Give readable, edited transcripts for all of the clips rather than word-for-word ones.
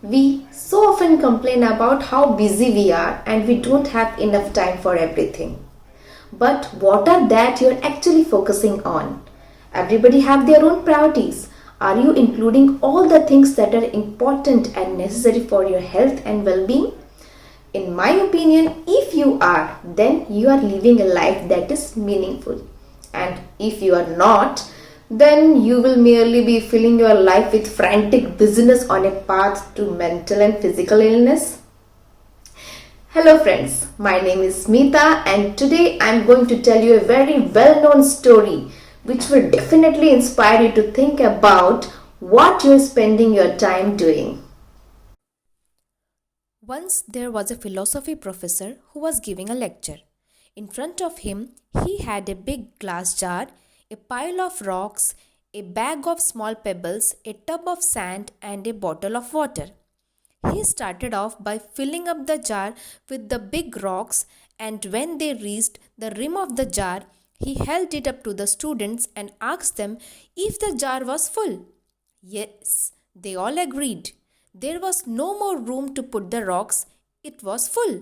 We so often complain about how busy we are and we don't have enough time for everything. But what are that you're actually focusing on? Everybody have their own priorities. Are you including all the things that are important and necessary for your health and well-being? In my opinion, if you are, then you are living a life that is meaningful. And if you are not, then you will merely be filling your life with frantic busyness on a path to mental and physical illness. Hello friends, my name is Smita and today I am going to tell you a very well-known story which will definitely inspire you to think about what you are spending your time doing. Once there was a philosophy professor who was giving a lecture. In front of him, he had a big glass jar, a pile of rocks, a bag of small pebbles, a tub of sand, and a bottle of water. He started off by filling up the jar with the big rocks, and when they reached the rim of the jar, he held it up to the students and asked them if the jar was full. Yes, they all agreed. There was no more room to put the rocks. It was full.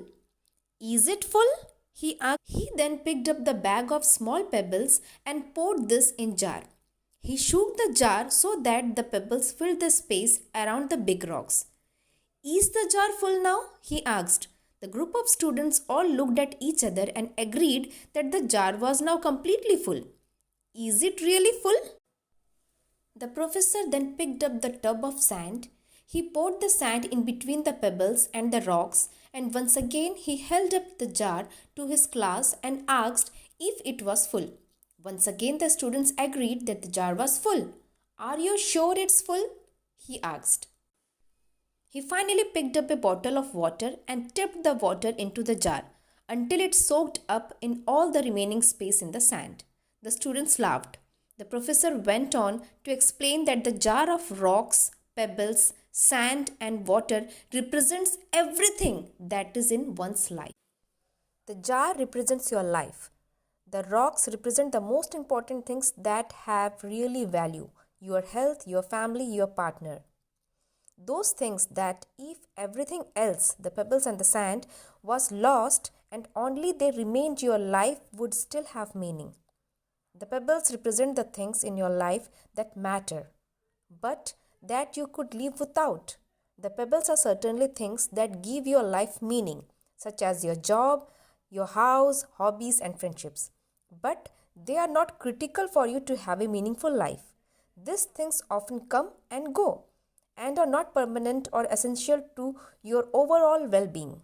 Is it full? He asked. He then picked up the bag of small pebbles and poured this in jar. He shook the jar so that the pebbles filled the space around the big rocks. Is the jar full now? He asked. The group of students all looked at each other and agreed that the jar was now completely full. Is it really full? The professor then picked up the tub of sand. He poured the sand in between the pebbles and the rocks, and once again he held up the jar to his class and asked if it was full. Once again the students agreed that the jar was full. Are you sure it's full? He asked. He finally picked up a bottle of water and tipped the water into the jar until it soaked up in all the remaining space in the sand. The students laughed. The professor went on to explain that the jar of rocks, pebbles, sand, and water represents everything that is in one's life. The jar represents your life. The rocks represent the most important things that have really value: your health, your family, your partner. Those things that if everything else, the pebbles and the sand, was lost and only they remained, your life would still have meaning. The pebbles represent the things in your life that matter, but that you could live without. The pebbles are certainly things that give your life meaning, such as your job, your house, hobbies, and friendships. But they are not critical for you to have a meaningful life. These things often come and go and are not permanent or essential to your overall well-being.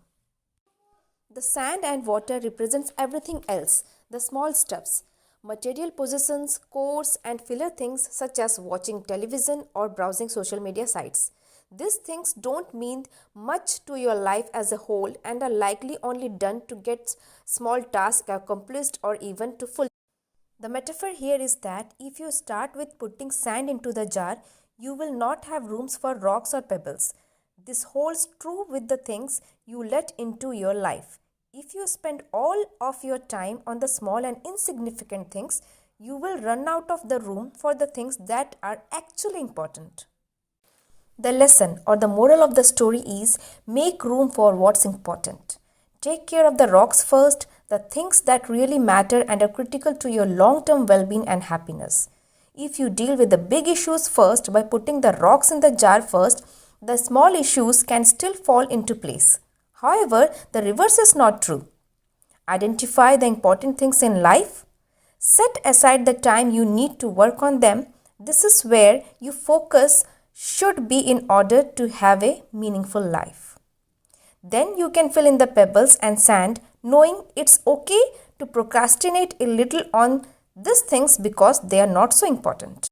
The sand and water represents everything else, the small stuffs, material possessions, chores, and filler things such as watching television or browsing social media sites. These things don't mean much to your life as a whole and are likely only done to get small tasks accomplished or even to fulfill. The metaphor here is that if you start with putting sand into the jar, you will not have rooms for rocks or pebbles. This holds true with the things you let into your life. If you spend all of your time on the small and insignificant things, you will run out of the room for the things that are actually important. The lesson or the moral of the story is make room for what's important. Take care of the rocks first, the things that really matter and are critical to your long-term well-being and happiness. If you deal with the big issues first by putting the rocks in the jar first, the small issues can still fall into place. However, the reverse is not true. Identify the important things in life. Set aside the time you need to work on them. This is where your focus should be in order to have a meaningful life. Then you can fill in the pebbles and sand, knowing it's okay to procrastinate a little on these things because they are not so important.